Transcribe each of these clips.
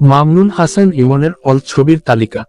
মামুনুল হাসান ইমনের অল ছবির তালিকা।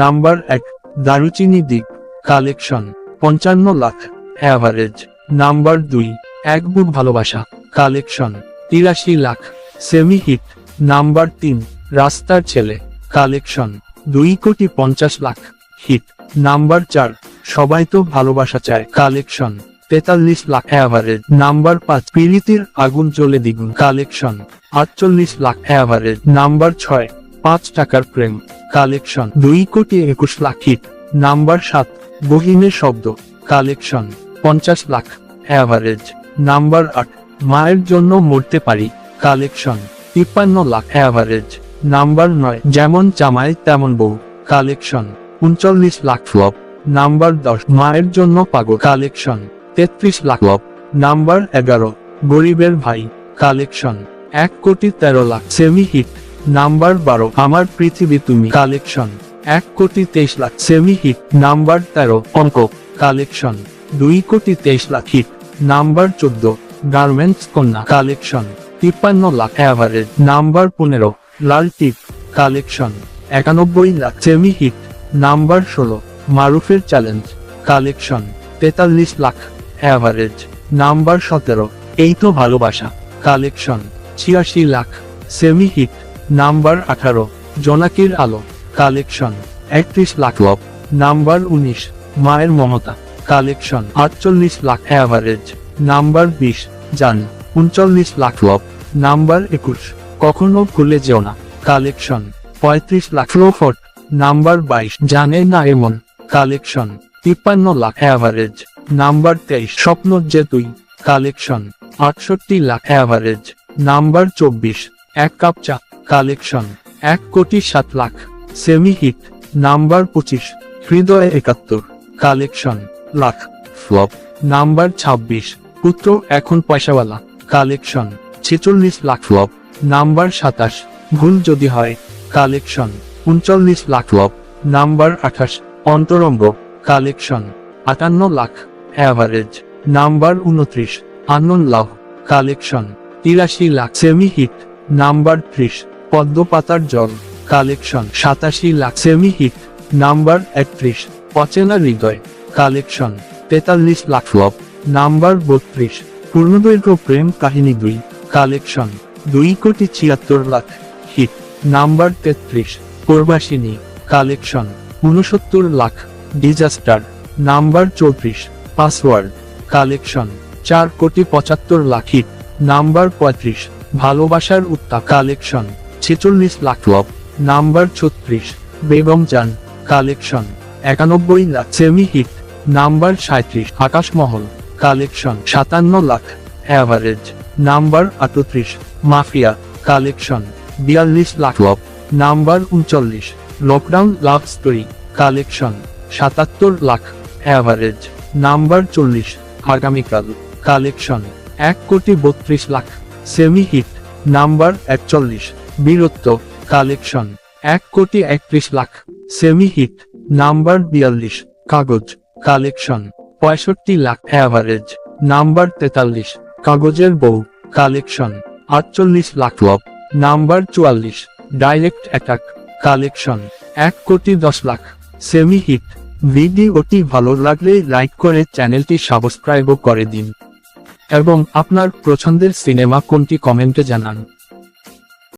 নাম্বার 1, দারুচিনি দ্বীপ, collection 55 lakh, average. Number 2, Ek Buk Bhalobasa, collection 83 lakh, semi hit. Number 3, Rastar ছেলে, কালেকশন 2,50 লাখ, হিট। নাম্বার 4, সবাই তো ভালোবাসা চায়, কালেকশন 43 লাখ, অ্যাভারেজ। নাম্বার 5, প্রীতির আগুন জ্বলে দ্বিগুণ, কালেকশন 48 লাখ, অ্যাভারেজ। নাম্বার 6, 5 টাকার প্রেম, কালেকশন 2,21 লাখ, হিট। নাম্বার 7, বহিনের শব্দ, কালেকশন 50 লাখ, অ্যাভারেজ। নাম্বার 8, মায়ের জন্য মরতে পারি, কালেকশন 53 লাখ, অ্যাভারেজ। নাম্বার 9, যেমন জামাই তেমন বউ, কালেকশন 39 লাখ, ফ্লপ। নাম্বার 10, মায়ের জন্য পাগল, কালেকশন 33 লাখ, ফ্লপ। নাম্বার 11, গরিবের ভাই, collection 1,13 lakh, semi hit. Number 12, আমার পৃথিবী তুমি, collection 1,23 lakh, semi hit. Number 13, অঙ্ক, collection 2,23 lakh, hit. Number 14, garments কন্যা, কালেকশন 53 লাখ, অ্যাভারেজ। নাম্বার 15, লাল টিপ, collection 91 lakh, semi hit. Number 16, মারুফের challenge, collection 43 lakh, average. Number 17, এই তো ভালোবাসা, collection 86 lakh, semi hit. Number 18, জোনাকির আলো, কালেকশন 31 লাখ, ফ্লপ। নাম্বার 19, মায়ের Mamata, collection 48 lakh, average. Number 20, জান 39 লাখ, ফ্লপ। নাম্বার 21, কখনো ভুলে যেও না, কালেকশন 35 লাখ, ফ্লোফট। নাম্বার 22, জানে না এমন, কালেকশন 53 লাখ, অ্যাভারেজ। নাম্বার 23, স্বপ্ন যে তুই, collection 68 lakh, average. Number 24, Ek Cup Cha, collection 1,07 lakh, semi hit. Number 25, হৃদয়ে 71, কালেকশন লাখ, ফ্লপ। নাম্বার 26, পুত্র এখন পয়সাওয়ালা, কালেকশন 46 লাখ, ফ্লপ। নাম্বার 27, ভুল যদি হয়, collection 39 lakh, flop. Number 28, Antaranga, collection 58 lakh, average. Number 29, Anan love, collection 83 lakh, semi hit. Number 30, Padma Patar Jal, collection 87 lakh, semi hit. Number 31, Achena Hriday, collection 43 lakh, flop. Number 32, Purnodoirgho Prem Kahini 2, collection 2,76 lakh, hit. Number 33, Probashini, collection 69 lakh, disaster. Number 34, password, collection 4,75 lakh, hit. Number 35, Bhalobashar Uttap, collection 46 lakh, flop. Number 36, Begum জান, collection 91 lakh, semi hit. Number 37, Akashmahal, collection 57 lakh, average. Number 38, Mafia, collection 42 lakh, flop. Number 39, lockdown love story, collection 77 lakh, average. Number 40, Agamikal, collection 1,32 lakh, semi hit. Number 41, Birottwo, collection 1,31 lakh, semi hit. Number 42, Kagoj, collection 65 lakh, average. Number 43, Kagojer Bou, collection 48 lakh, flop. Number 44, direct attack, collection 1,10 lakh, semi hit. ভিডিওটি ভালো লাগলে like করে চ্যানেলটি সাবস্ক্রাইবও করে দিন এবং আপনার পছন্দের সিনেমা কোনটি কমেন্টে জানান।